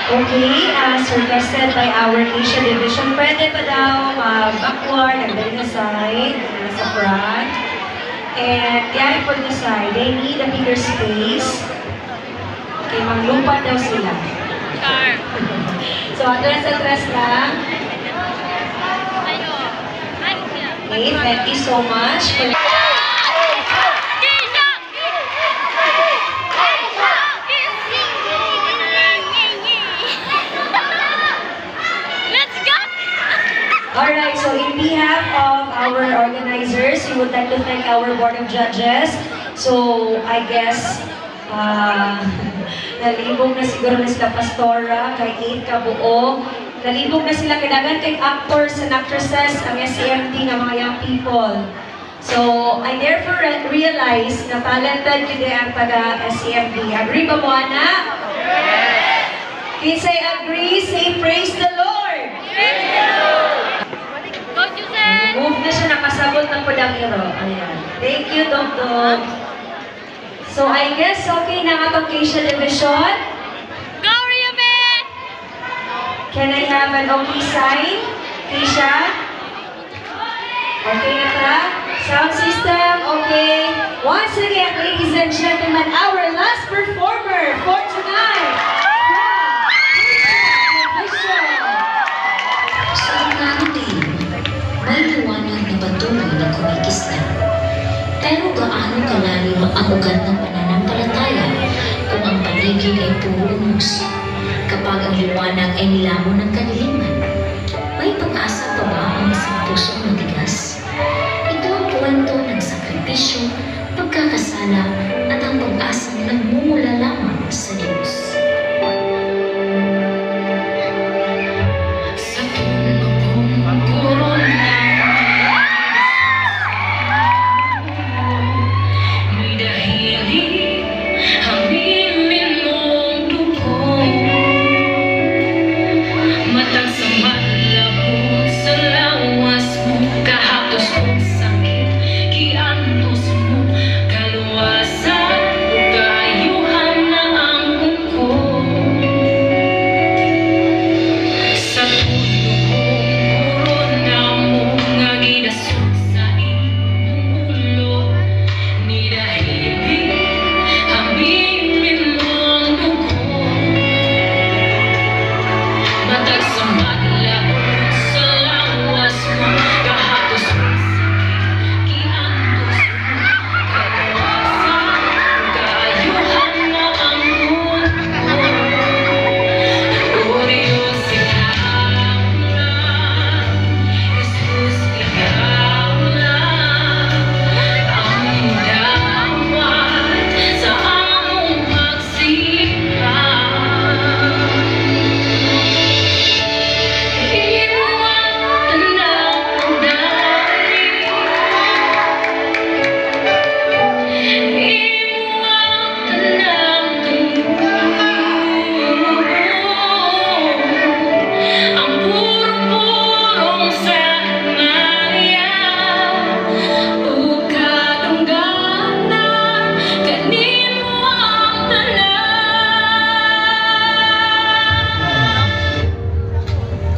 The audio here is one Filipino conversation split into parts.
Okay, as requested by our Asia Division, pwede pa daw backward and then the side, sa front. And yeah, for the side, they need a bigger space. Okay, maglupa daw sila. So, atras-atras lang. Okay, thank you so much. Alright, so in behalf of our organizers, we would like to thank our Board of Judges. So, I guess, nalibog na siguro na sila Pastora, kay 8 kabuo. Nalibog na sila kinagan kay actors and actresses, ang SCMD ng mga young people. So, I therefore realize na talented kini ang taga-SCMD. Agree ba mo, Ana? Yes! Kinsay agree, say praise the Lord! Praise the Lord! Move na siya, nakasabot ng Pudangiro. Ayan. Thank you, Dong. So, I guess, okay na atong Asia Division. Go, Riaman! Can I have an okay sign? Keisha? Okay na ka? Sound system, okay. Once again, ladies and gentlemen, our last performer for tonight. May liwanag na patuloy na kumikisla. Pero gaano kalalim ang ugat ng pananampalataya kung ang paligid ay puro unos? Kapag ang liwanag ay nilamon ng kadiliman, may pag-asa pa ba ang isang pusong matigas? Ito ang kwento ng sakripisyo, pagkakasala at ang pag-asang nagmumula lamang sa Diyos.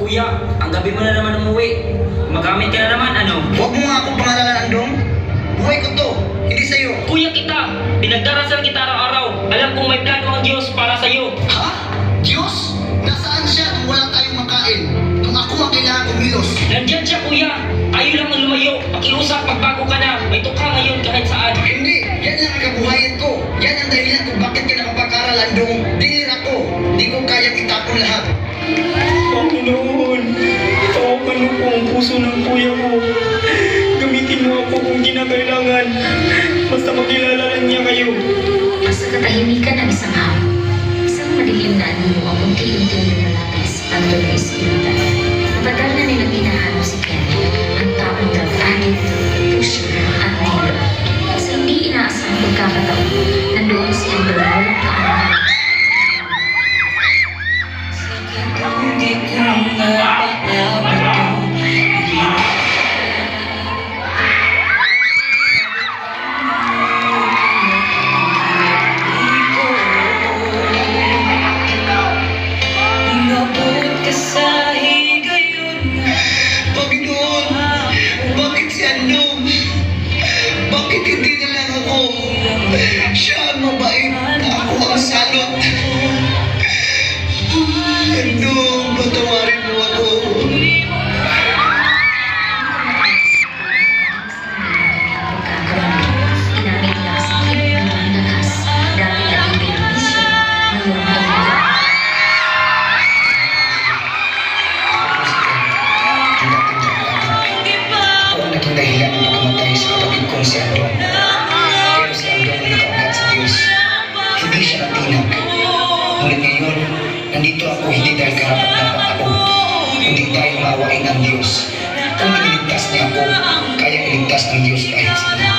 Kuya, ang gabi mo na naman umuwi. Magamit ka na naman, ano? Huwag mo nga akong pangalanan, Andong. Buhay ko to, hindi sa'yo. Kuya kita! Pinagdarasal kita araw-araw. Alam kong may plano ang Diyos para sa'yo. Ha? Diyos? Nasaan siya nung wala tayong makain? Nung ako ang kailangan kumilos? Nandyan siya, kuya. Ayaw lang ng lumayo. Pakiusap, magbago ka na. May tukha ngayon kahit saan. Hindi, yan lang ang kabuhayan ko. Yan ang dahilan kung bakit ka nakapag-aral, Andong. Dilir ako. Di ko kayang itapon lahat. Panginoon, tawagan mo po ang puso ng kuya ko. Gamitin mo ako kung kinakailangan. Basta makilala lang niya kayo. Sa katahimikan ng isang hapon, isang madilim na anino ang unti-unting lumalapis ang doon iskita. Matagal na nilang hinahanap si Ken, ang taong drug-addict, pusher at dealer. Sa hindi inaasang pagkakataon, nandoon si Amber walang kaalaman. Panginoon, nandito ako hindi dahil karapat-dapat ako, kundi dahil maawain ang Diyos. Kung iniligtas niya ako, kaya iligtas ng Diyos kahit sino.